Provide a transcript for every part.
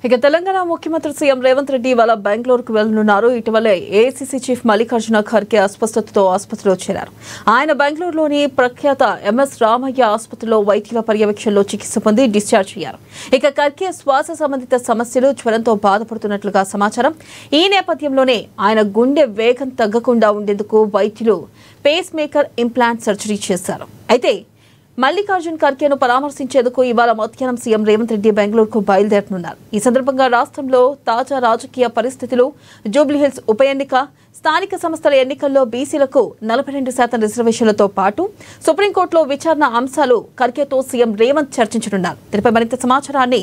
ఇక తెలంగాణ ముఖ్యమంత్రి సీఎం రేవంత్ రెడ్డి ఇవాళ బెంగళూరుకు వెళ్లనున్నారు. ఇటీవలే ఏఐసీసీ చీఫ్ మల్లికార్జున ఖర్గే అస్వస్థతతో ఆసుపత్రిలో చేరారు. ఆయన బెంగళూరులోని ప్రఖ్యాత ఎంఎస్ రామయ్య ఆసుపత్రిలో వైద్యుల పర్యవేక్షణలో చికిత్స పొంది డిశ్చార్జ్ అయ్యారు. ఇక ఖర్గే శ్వాస సంబంధిత సమస్యలు, జ్వరంతో బాధపడుతున్నట్లుగా సమాచారం. ఈ నేపథ్యంలోనే ఆయన గుండె వేగం తగ్గకుండా ఉండేందుకు వైద్యులు పేస్ మేకర్ ఇంప్లాంట్ సర్జరీ చేశారు. అయితే మల్లికార్జున్ ఖర్గేను పరామర్శించేందుకు ఇవాళ మధ్యాహ్నం సీఎం రేవంత్ రెడ్డి బెంగళూరుకు బయలుదేరనున్నారు. ఈ సందర్భంగా రాష్ట్రంలో తాజా రాజకీయ పరిస్థితులు, జూబ్లీహిల్స్ ఉప ఎన్నిక, స్థానిక సంస్థల ఎన్నికల్లో బీసీలకు 42% రిజర్వేషన్లతో పాటు సుప్రీంకోర్టులో విచారణ అంశాలు ఖర్గేతో సీఎం రేవంత్ చర్చించనున్నారు. దీనిపై మరింత సమాచారాన్ని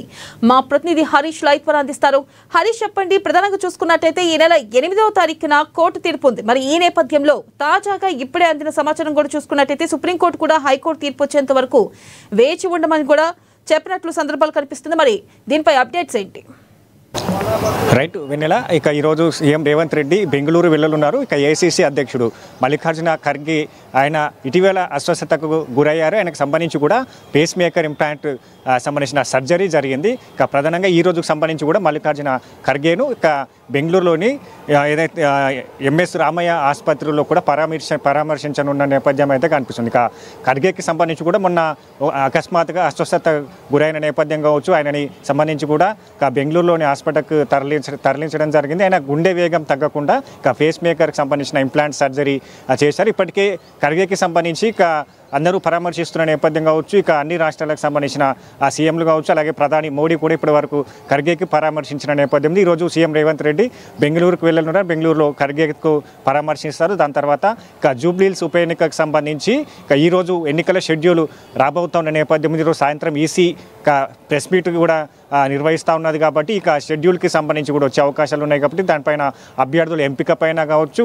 మా ప్రతినిధి హరీష్ లైవ్ ద్వారా అందిస్తారు. హరీష్, చెప్పండి. ప్రధానంగా చూసుకున్నట్టయితే ఈ నెల 8వ తారీఖున కోర్టు తీర్పు ఉంది. మరి ఈ నేపథ్యంలో తాజాగా ఇప్పుడే అందిన సమాచారం కూడా చూసుకున్నట్టయితే సుప్రీంకోర్టు కూడా హైకోర్టు తీర్పు వచ్చేంత వరకు వేచి ఉండమని కూడా చెప్పినట్లు సందర్భాలు కనిపిస్తుంది. మరి దీనిపై అప్డేట్స్ ఏంటి? రైట్ వెన్నెల, ఇక ఈరోజు సీఎం రేవంత్ రెడ్డి బెంగళూరు వెళ్ళనున్నారు. ఇక ఏఐసీసీ అధ్యక్షుడు మల్లికార్జున ఖర్గే ఆయన ఇటీవల అస్వస్థతకు గురయ్యారు. ఆయనకు సంబంధించి కూడా పేస్ మేకర్ ఇంప్లాంట్ సంబంధించిన సర్జరీ జరిగింది. ఇక ప్రధానంగా ఈ రోజుకు సంబంధించి కూడా మల్లికార్జున ఖర్గేను ఇక బెంగళూరులోని ఏదైతే ఎంఎస్ రామయ్య ఆసుపత్రిలో కూడా పరామర్శించనున్న నేపథ్యం అయితే కనిపిస్తుంది. ఇక ఖర్గేకి సంబంధించి కూడా మొన్న అకస్మాత్తుగా అస్వస్థత గురైన నేపథ్యం కావచ్చు, ఆయనని సంబంధించి కూడా ఇక బెంగళూరులోని హాస్పిటల్కి తరలించడం జరిగింది. ఆయన గుండె వేగం తగ్గకుండా ఇక ఫేస్ మేకర్కి సంబంధించిన ఇంప్లాంట్ సర్జరీ చేశారు. ఇప్పటికే ఖర్గేకి సంబంధించి ఇక అందరూ పరామర్శిస్తున్న నేపథ్యం కావచ్చు, ఇక అన్ని రాష్ట్రాలకు సంబంధించిన సీఎంలు కావచ్చు, అలాగే ప్రధాని మోడీ కూడా ఇప్పటి వరకు ఖర్గేకి పరామర్శించిన నేపథ్యంలో ఈరోజు సీఎం రేవంత్ రెడ్డి బెంగళూరుకు వెళ్ళనున్నారు. బెంగళూరులో ఖర్గేకు పరామర్శిస్తారు. దాని తర్వాత ఇక జూబ్లీహిల్స్ ఉప ఎన్నికకు సంబంధించి ఇక ఈరోజు ఎన్నికల షెడ్యూల్ రాబోతున్న నేపథ్యం ఈరోజు సాయంత్రం ఈసీ ప్రెస్ మీట్ కూడా నిర్వహిస్తూ ఉన్నది. కాబట్టి ఇక షెడ్యూల్కి సంబంధించి కూడా వచ్చే అవకాశాలు ఉన్నాయి. కాబట్టి దానిపైన అభ్యర్థుల ఎంపిక పైన కావచ్చు,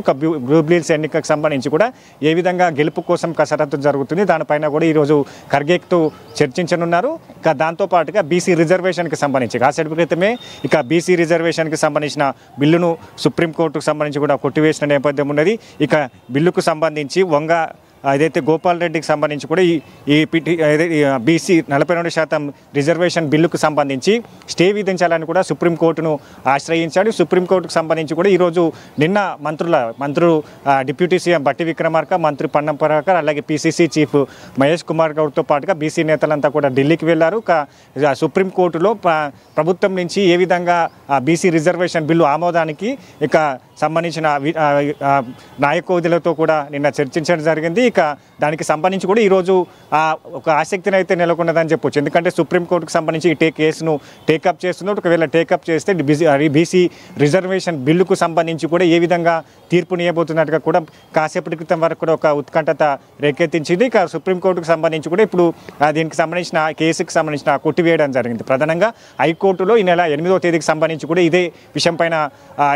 జూబ్లీహిల్స్ ఎన్నికకు సంబంధించి కూడా ఏ విధంగా గెలుపు కోసం కసరత్తు జరుగుతుంది దానిపైన కూడా ఈరోజు ఖర్గేతో చర్చించనున్నారు. ఇక దాంతోపాటుగా బీసీ రిజర్వేషన్కి సంబంధించి కాసేపు క్రితమే ఇక బీసీ రిజర్వేషన్కి సంబంధించిన బిల్లును సుప్రీంకోర్టుకు సంబంధించి కూడా కొట్టివేసిన నేపథ్యం ఉన్నది. ఇక బిల్లుకు సంబంధించి ఏదైతే గోపాల్ రెడ్డికి సంబంధించి కూడా ఈ బీసీ 42% రిజర్వేషన్ బిల్లుకు సంబంధించి స్టే విధించాలని కూడా సుప్రీంకోర్టును ఆశ్రయించాడు. సుప్రీంకోర్టుకు సంబంధించి కూడా ఈరోజు నిన్న మంత్రులు డిప్యూటీ సీఎం బట్టి విక్రమార్క, మంత్రి పొన్నం ప్రభాకర్, అలాగే పీసీసీ చీఫ్ మహేష్ కుమార్ గౌడ్తో పాటుగా బీసీ నేతలంతా కూడా ఢిల్లీకి వెళ్లారు. సుప్రీంకోర్టులో ప్రభుత్వం నుంచి ఏ విధంగా బీసీ రిజర్వేషన్ బిల్లు ఆమోదానికి ఇక సంబంధించిన నాయకోదులతో కూడా నిన్న చర్చించడం జరిగింది. ఇక దానికి సంబంధించి కూడా ఈరోజు ఒక ఆసక్తిని అయితే నెలకొన్నదని చెప్పొచ్చు. ఎందుకంటే సుప్రీంకోర్టుకు సంబంధించి ఈ కేసును టేకప్ చేస్తున్నారు. ఒకవేళ టేకప్ చేస్తే బీసీ రిజర్వేషన్ బిల్లుకు సంబంధించి కూడా ఏ విధంగా తీర్పునియబోతున్నట్టుగా కూడా కాసేపటి క్రితం వరకు కూడా ఒక ఉత్కంఠత రేకెత్తించింది. ఇక సుప్రీంకోర్టుకు సంబంధించి కూడా ఇప్పుడు దీనికి సంబంధించిన కేసుకు సంబంధించిన కొట్టివేయడం జరిగింది. ప్రధానంగా హైకోర్టులో ఈ నెల 8వ తేదీకి సంబంధించి కూడా ఇదే విషయం పైన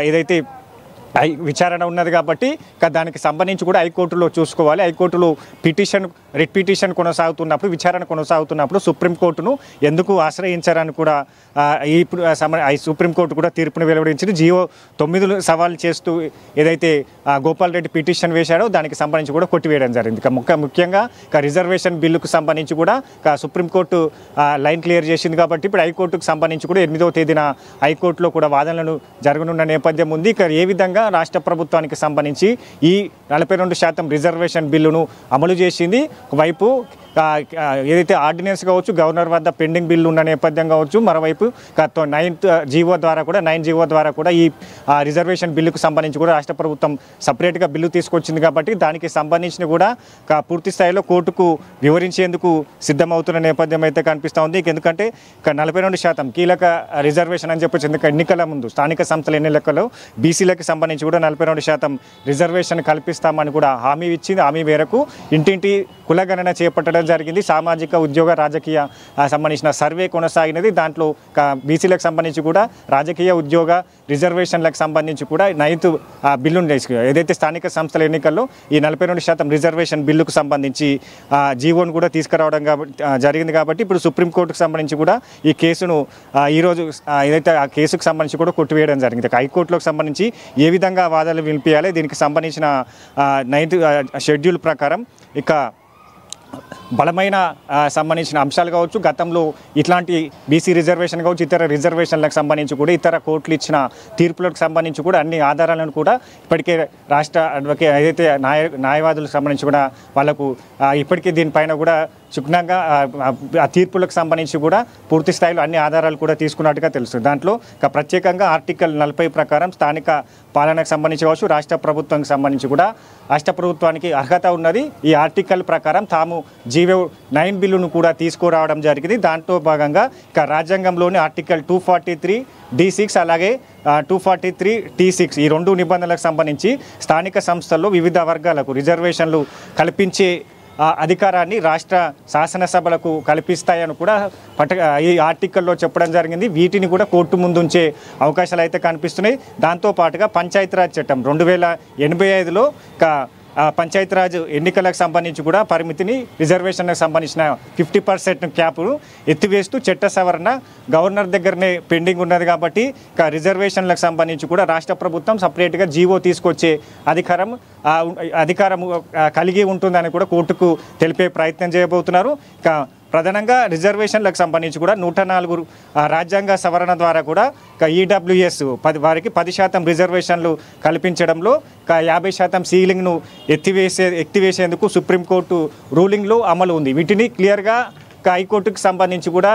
ఏదైతే విచారణ ఉన్నది. కాబట్టి దానికి సంబంధించి కూడా హైకోర్టులో చూసుకోవాలి. హైకోర్టులో రిట్ పిటిషన్ కొనసాగుతున్నప్పుడు, విచారణ కొనసాగుతున్నప్పుడు సుప్రీంకోర్టును ఎందుకు ఆశ్రయించారని కూడా ఇప్పుడు సుప్రీంకోర్టు కూడా తీర్పును వెలువరించింది. జియో 9 సవాల్ చేస్తూ ఏదైతే గోపాల్ రెడ్డి పిటిషన్ వేశాడో దానికి సంబంధించి కూడా కొట్టివేయడం జరిగింది. ముఖ్యంగా రిజర్వేషన్ బిల్లుకు సంబంధించి కూడా సుప్రీంకోర్టు లైన్ క్లియర్ చేసింది. కాబట్టి ఇప్పుడు హైకోర్టుకు సంబంధించి కూడా 8వ తేదీన హైకోర్టులో కూడా వాదనలు జరగనున్న నేపథ్యం ఉంది. ఇక ఏ విధంగా రాష్ట్ర ప్రభుత్వానికి సంబంధించి ఈ 42% రిజర్వేషన్ బిల్లును అమలు చేసింది. ఒకవైపు ఏదైతే ఆర్డినెన్స్ కావచ్చు, గవర్నర్ వద్ద పెండింగ్ బిల్లు ఉన్న నేపథ్యం కావచ్చు, మరోవైపు 9 జీవో ద్వారా కూడా ఈ రిజర్వేషన్ బిల్లుకు సంబంధించి కూడా రాష్ట్ర ప్రభుత్వం సపరేట్గా బిల్లు తీసుకొచ్చింది. కాబట్టి దానికి సంబంధించిన కూడా పూర్తి స్థాయిలో కోర్టుకు వివరించేందుకు సిద్ధమవుతున్న నేపథ్యం అయితే కనిపిస్తూ ఉంది. ఎందుకంటే 42% కీలక రిజర్వేషన్ అని చెప్పొచ్చు. ఎందుకంటే ఎన్నికల ముందు స్థానిక సంస్థల ఎన్నికల్లో బీసీలకు సంబంధించి కూడా 42% రిజర్వేషన్ కల్పిస్తామని కూడా హామీ ఇచ్చింది. హామీ మేరకు ఇంటింటి కులగణన చేపట్టడం జరిగింది. సామాజిక, ఉద్యోగ, రాజకీయ సంబంధించిన సర్వే కొనసాగినది. దాంట్లో బీసీలకు సంబంధించి కూడా రాజకీయ, ఉద్యోగ రిజర్వేషన్లకు సంబంధించి కూడా 9th బిల్లును ఏదైతే స్థానిక సంస్థల ఎన్నికల్లో ఈ 42% రిజర్వేషన్ బిల్లుకు సంబంధించి జీవోను కూడా తీసుకురావడం జరిగింది. కాబట్టి ఇప్పుడు సుప్రీంకోర్టుకు సంబంధించి కూడా ఈ కేసును ఈరోజు ఏదైతే ఆ కేసుకు సంబంధించి కూడా కొట్టివేయడం జరిగింది. హైకోర్టులకు సంబంధించి ఏ విధంగా వాదనలు వినిపించాలి, దీనికి సంబంధించిన 9th షెడ్యూల్ ప్రకారం ఇక బలమైన సంబంధించిన అంశాలు కావచ్చు, గతంలో ఇట్లాంటి బీసీ రిజర్వేషన్ కావచ్చు, ఇతర రిజర్వేషన్లకు సంబంధించి కూడా ఇతర కోర్టులు ఇచ్చిన తీర్పులకు సంబంధించి కూడా అన్ని ఆధారాలను కూడా ఇప్పటికే రాష్ట్ర అడ్వకేట్ ఏదైతే న్యాయవాదులకు సంబంధించి కూడా వాళ్ళకు ఇప్పటికే దీనిపైన కూడా క్షుణ్ణంగా ఆ తీర్పులకు సంబంధించి కూడా పూర్తి స్థాయిలో అన్ని ఆధారాలు కూడా తీసుకున్నట్టుగా తెలుస్తుంది. దాంట్లో ప్రత్యేకంగా ఆర్టికల్ 40 ప్రకారం స్థానిక పాలనకు సంబంధించి కావచ్చు, రాష్ట్ర ప్రభుత్వానికి సంబంధించి కూడా రాష్ట్ర ప్రభుత్వానికి అర్హత ఉన్నది. ఈ ఆర్టికల్ ప్రకారం తాము GO9 బిల్లును కూడా తీసుకురావడం జరిగింది. దాంట్లో భాగంగా రాజ్యాంగంలోని ఆర్టికల్ 243D6 అలాగే 243T6 ఈ 2 నిబంధనలకు సంబంధించి స్థానిక సంస్థల్లో వివిధ వర్గాలకు రిజర్వేషన్లు కల్పించే అధికారాన్ని రాష్ట్ర శాసనసభలకు కల్పిస్తాయని కూడా ఈ ఆర్టికల్లో చెప్పడం జరిగింది. వీటిని కూడా కోర్టు ముందుంచే అవకాశాలు అయితే కనిపిస్తున్నాయి. దాంతోపాటుగా పంచాయతీరాజ్ చట్టం 2085లో పంచాయతీరాజ్ ఎన్నికలకు సంబంధించి కూడా పరిమితిని రిజర్వేషన్లకు సంబంధించిన 50% క్యాప్ను ఎత్తివేస్తూ చట్ట సవరణ గవర్నర్ దగ్గరనే పెండింగ్ ఉన్నది. కాబట్టి రిజర్వేషన్లకు సంబంధించి కూడా రాష్ట్ర ప్రభుత్వం సపరేట్గా జీవో తీసుకొచ్చే అధికారం కలిగి ఉంటుందని కూడా కోర్టుకు తెలిపే ప్రయత్నం చేయబోతున్నారు. ప్రధానంగా రిజర్వేషన్లకు సంబంధించి కూడా 104 రాజ్యాంగ సవరణ ద్వారా కూడా EWS వారికి 10% రిజర్వేషన్లు కల్పించడంలో 50% సీలింగ్ను ఎత్తివేసేందుకు సుప్రీంకోర్టు రూలింగ్లో అమలు ఉంది. వీటిని క్లియర్గా హైకోర్టుకు సంబంధించి కూడా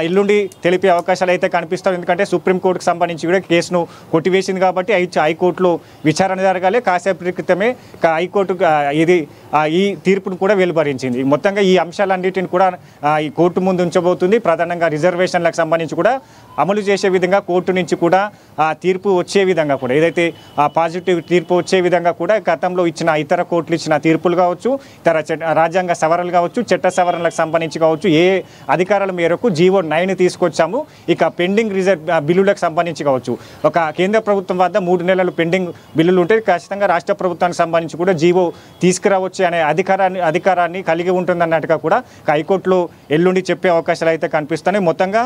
ఎల్లుండి తెలిపే అవకాశాలు అయితే కనిపిస్తాయి. ఎందుకంటే సుప్రీంకోర్టుకు సంబంధించి కూడా కేసును కొట్టివేసింది కాబట్టి హైకోర్టులో విచారణ జరగాలి. కాసేపటి క్రితమే హైకోర్టు ఈ తీర్పును కూడా వెలువరించింది. మొత్తంగా ఈ అంశాలన్నిటిని కూడా ఈ కోర్టు ముందు ఉంచబోతుంది. ప్రధానంగా రిజర్వేషన్లకు సంబంధించి కూడా అమలు చేసే విధంగా కోర్టు నుంచి కూడా తీర్పు వచ్చే విధంగా కూడా ఏదైతే పాజిటివ్ తీర్పు వచ్చే విధంగా కూడా గతంలో ఇచ్చిన ఇతర కోర్టులు ఇచ్చిన తీర్పులు కావచ్చు, ఇతర రాజ్యాంగ సవరణలు కావచ్చు, చట్ట సవరణలకు సంబంధించి కావచ్చు, ఏ అధికారాల మేరకు GO9 తీసుకొచ్చాము. పెండింగ్ బిల్లులకు సంబంధించి కావచ్చు, ఒక కేంద్ర ప్రభుత్వం వద్ద 3 నెలలు పెండింగ్ బిల్లులు ఉంటే ఖచ్చితంగా రాష్ట్ర ప్రభుత్వానికి సంబంధించి కూడా జీవో తీసుకురావచ్చు అనే అధికారాన్ని కలిగి ఉంటుందన్నట్టుగా కూడా హైకోర్టులో ఎల్లుండి చెప్పే అవకాశాలు అయితే కనిపిస్తున్నాయి. మొత్తంగా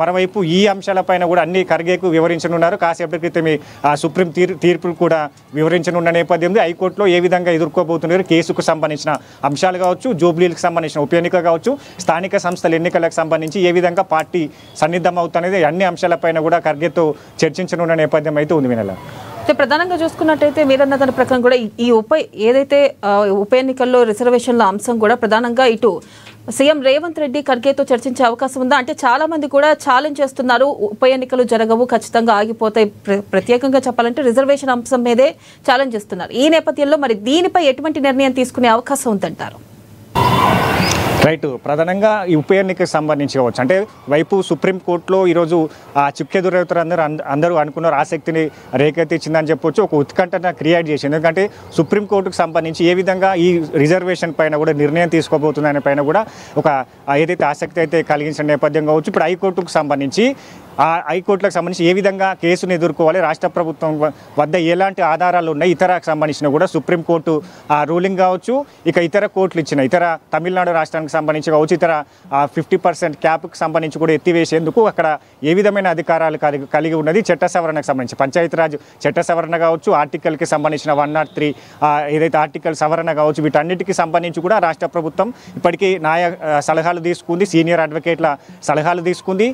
మరోవైపు ఈ అంశాలపైన కూడా అన్ని ఖర్గేకు వివరించనున్నారు. కాసేపటి క్రితమే సుప్రీం తీర్పులు కూడా వివరించనున్న నేపథ్యంలో హైకోర్టులో ఏ విధంగా ఎదుర్కోబోతున్నారు, కేసుకు సంబంధించిన అంశాలు కావచ్చు, జూబ్లీలకు సంబంధించిన ఉప ఎన్నిక కావచ్చు, స్థానిక సంస్థల ఎన్నికలకు సంబంధించి ఏ విధంగా పార్టీ సన్నిద్ధం అవుతున్నది, అన్ని అంశాలపైన కూడా ఖర్గేతో చర్చించనున్న నేపథ్యం అయితే ఉంది. వినాల ప్రధానంగా చూసుకున్నట్టయితే మీరన్న దాని ప్రకారం కూడా ఈ ఏదైతే ఉప ఎన్నికల్లో రిజర్వేషన్ల అంశం కూడా ప్రధానంగా ఇటు సీఎం రేవంత్ రెడ్డి ఖర్గేతో చర్చించే అవకాశం ఉందా? అంటే చాలా మంది కూడా ఛాలెంజ్ చేస్తున్నారు, ఉప ఎన్నికలు జరగవు, ఖచ్చితంగా ఆగిపోతాయి. ప్రత్యేకంగా చెప్పాలంటే రిజర్వేషన్ అంశం మీదే ఛాలెంజ్ చేస్తున్నారు. ఈ నేపథ్యంలో మరి దీనిపై ఎటువంటి నిర్ణయం తీసుకునే అవకాశం ఉందంటారు? రైట్, ప్రధానంగా ఈ ఉప ఎన్నికకు సంబంధించి కావచ్చు, అంటే వైపు సుప్రీంకోర్టులో ఈరోజు చిక్కెదురవుతారు అందరూ అనుకున్నారు, ఆసక్తిని రేకెత్తించిందని చెప్పొచ్చు, ఒక ఉత్కంఠన క్రియేట్ చేసింది. ఎందుకంటే సుప్రీంకోర్టుకు సంబంధించి ఏ విధంగా ఈ రిజర్వేషన్ పైన కూడా నిర్ణయం తీసుకోబోతుందనే పైన కూడా ఒక ఏదైతే ఆసక్తి అయితే కలిగించిన నేపథ్యం కావచ్చు. ఇప్పుడు హైకోర్టుకు సంబంధించి హైకోర్టులకు సంబంధించి ఏ విధంగా కేసును ఎదుర్కోవాలి, రాష్ట్ర ప్రభుత్వం వద్ద ఎలాంటి ఆధారాలు ఉన్నాయి, ఇతరకు సంబంధించిన కూడా సుప్రీంకోర్టు రూలింగ్ కావచ్చు, ఇతర కోర్టులు ఇచ్చిన ఇతర తమిళనాడు రాష్ట్రానికి సంబంధించి కావచ్చు, ఇతర 50% క్యాప్కి సంబంధించి కూడా ఎత్తివేసేందుకు అక్కడ ఏ విధమైన అధికారాలు కలిగి ఉన్నది, చట్ట సవరణకు సంబంధించి పంచాయతీరాజ్ చట్ట సవరణ కావచ్చు, ఆర్టికల్కి సంబంధించిన 103 ఏదైతే ఆర్టికల్ సవరణ కావచ్చు, వీటన్నిటికీ సంబంధించి కూడా రాష్ట్ర ప్రభుత్వం ఇప్పటికీ సలహాలు తీసుకుంది, సీనియర్ అడ్వకేట్ల సలహాలు తీసుకుంది.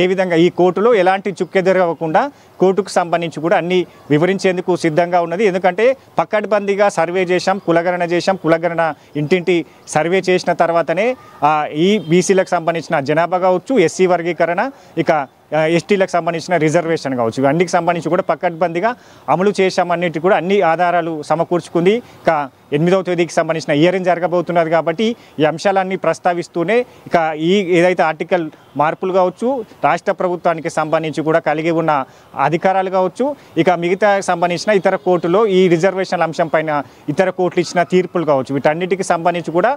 ఏ విధంగా ఈ కోర్టులో ఎలాంటి చుక్కెదురవ్వకుండా కోర్టుకు సంబంధించి కూడా అన్ని వివరించేందుకు సిద్ధంగా ఉన్నది. ఎందుకంటే పక్కడ్బందీగా సర్వే చేశాం, కులగణన ఇంటింటి సర్వే చేసిన తర్వాతనే ఈ బీసీలకు సంబంధించిన జనాభా కావచ్చు, ఎస్సీ వర్గీకరణ, ఎస్టీలకు సంబంధించిన రిజర్వేషన్ కావచ్చు, ఇవన్నిటికి సంబంధించి కూడా పక్కడ్బందీగా అమలు చేశామన్నిటి కూడా అన్ని ఆధారాలు సమకూర్చుకుంది. 8వ తేదీకి సంబంధించిన హియరింగ్ జరగబోతున్నది కాబట్టి ఈ అంశాలన్నీ ప్రస్తావిస్తూనే ఏదైతే ఆర్టికల్ మార్పులు కావచ్చు, రాష్ట్ర ప్రభుత్వానికి సంబంధించి కూడా కలిగి ఉన్న అధికారాలు కావచ్చు, మిగతా సంబంధించిన ఇతర కోర్టులో ఈ రిజర్వేషన్ల అంశం పైన ఇతర కోర్టులు ఇచ్చిన తీర్పులు కావచ్చు, వీటన్నిటికి సంబంధించి కూడా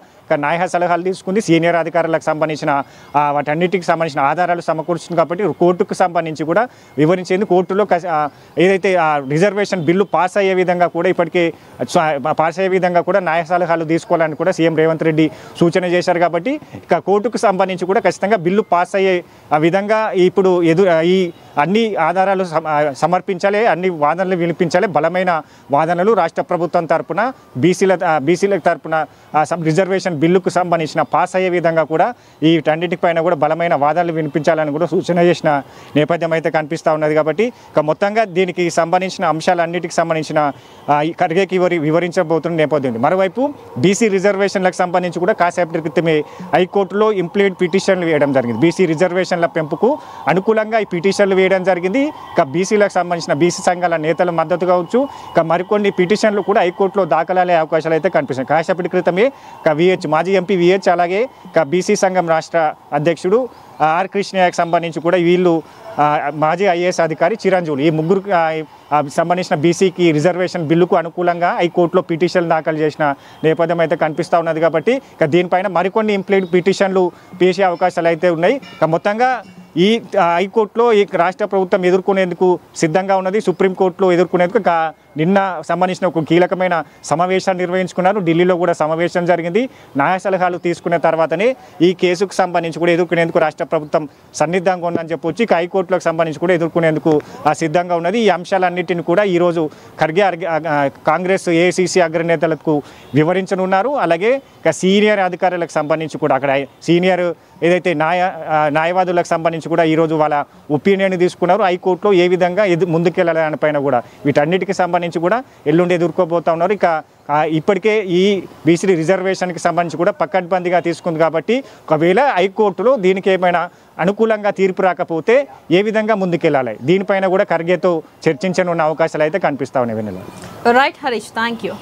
న్యాయ సలహాలు తీసుకుంది. సీనియర్ అధికారులకు సంబంధించిన వాటన్నిటికి సంబంధించిన ఆధారాలు సమకూర్చుంది కాబట్టి కోర్టుకు సంబంధించి కూడా వివరించేందుకు కోర్టులో ఏదైతే రిజర్వేషన్ బిల్లు పాస్ అయ్యే విధంగా కూడా ఇప్పటికే కూడా న్యాయ సలహాలు తీసుకోవాలని కూడా సీఎం రేవంత్ రెడ్డి సూచన చేశారు. కాబట్టి కోర్టుకు సంబంధించి కూడా ఖచ్చితంగా బిల్లు పాస్ అయ్యే విధంగా ఇప్పుడు ఈ అన్ని ఆధారాలు సమర్పించాలి, అన్ని వాదనలు వినిపించాలి. బలమైన వాదనలు రాష్ట్ర ప్రభుత్వం తరపున బీసీల తరపున రిజర్వేషన్ బిల్లుకు సంబంధించిన పాస్ అయ్యే విధంగా కూడా ఈ వీటన్నిటిపైన కూడా బలమైన వాదనలు వినిపించాలని కూడా సూచన చేసిన నేపథ్యం అయితే కనిపిస్తూ ఉన్నది. కాబట్టి ఇక మొత్తంగా దీనికి సంబంధించిన అంశాలన్నిటికి సంబంధించిన ఖర్గేకి వివరించబోతున్న నేపథ్యం ఉంది. మరోవైపు బీసీ రిజర్వేషన్లకు సంబంధించి కూడా కాసేపటి క్రితమే హైకోర్టులో ఇంప్లీడ్ పిటిషన్లు వేయడం జరిగింది. బీసీ రిజర్వేషన్ల పెంపుకు అనుకూలంగా ఈ పిటిషన్లు వేయడం జరిగింది. ఇక బీసీలకు సంబంధించిన బీసీ సంఘాల నేతల మద్దతు కావచ్చు, ఇక మరికొన్ని పిటిషన్లు కూడా హైకోర్టులో దాఖలయ్యే అవకాశాలు అయితే కనిపిస్తున్నాయి. కాసేపటి క్రితమే మాజీ ఎంపీ విహెచ్ అలాగే బీసీ సంఘం రాష్ట్ర అధ్యక్షుడు ఆర్ కృష్ణయ్యకు సంబంధించి కూడా వీళ్ళు మాజీ ఐఏఎస్ అధికారి చిరంజీవులు ఈ ముగ్గురు సంబంధించిన బీసీకి రిజర్వేషన్ బిల్లుకు అనుకూలంగా హైకోర్టులో పిటిషన్లు దాఖలు చేసిన నేపథ్యం అయితే కనిపిస్తూ ఉన్నది. కాబట్టి ఇక దీనిపైన మరికొన్ని ఇంప్లీడ్ పిటిషన్లు వేసే అవకాశాలు అయితే ఉన్నాయి. ఇక మొత్తంగా ఈ హైకోర్టులో ఈ రాష్ట్ర ప్రభుత్వం ఎదుర్కొనేందుకు సిద్ధంగా ఉన్నది. సుప్రీంకోర్టులో ఎదుర్కొనేందుకు నిన్న సంబంధించిన ఒక కీలకమైన సమావేశాన్ని నిర్వహించుకున్నారు. ఢిల్లీలో కూడా సమావేశం జరిగింది. న్యాయ సలహాలు తీసుకున్న తర్వాతనే ఈ కేసుకు సంబంధించి కూడా ఎదుర్కొనేందుకు రాష్ట్ర ప్రభుత్వం సన్నిద్ధంగా ఉందని చెప్పొచ్చు. ఇక హైకోర్టులకు సంబంధించి కూడా ఎదుర్కొనేందుకు సిద్ధంగా ఉన్నది. ఈ అంశాలన్నింటినీ కూడా ఈరోజు ఖర్గే కాంగ్రెస్ ఏఐసీసీ అగ్రనేతలకు వివరించనున్నారు. అలాగే ఇక సీనియర్ అధికారులకు సంబంధించి కూడా అక్కడ సీనియర్ ఏదైతే న్యాయవాదులకు సంబంధించి కూడా ఈరోజు వాళ్ళ ఒపీనియన్ తీసుకున్నారు. హైకోర్టులో ఏ విధంగా ముందుకెళ్ళాలని పైన కూడా వీటన్నిటికి సంబంధించి కూడా ఎల్లుండి ఎదుర్కోబోతా ఉన్నారు. ఇక ఇప్పటికే ఈ బీసీ రిజర్వేషన్కి సంబంధించి కూడా పకడ్బందీగా తీసుకుంది. కాబట్టి ఒకవేళ హైకోర్టులో దీనికి ఏమైనా అనుకూలంగా తీర్పు రాకపోతే ఏ విధంగా ముందుకెళ్ళాలి దీనిపైన కూడా ఖర్గేతో చర్చించనున్న అవకాశాలు అయితే కనిపిస్తా ఉన్నాయి. Right Harish, thank you.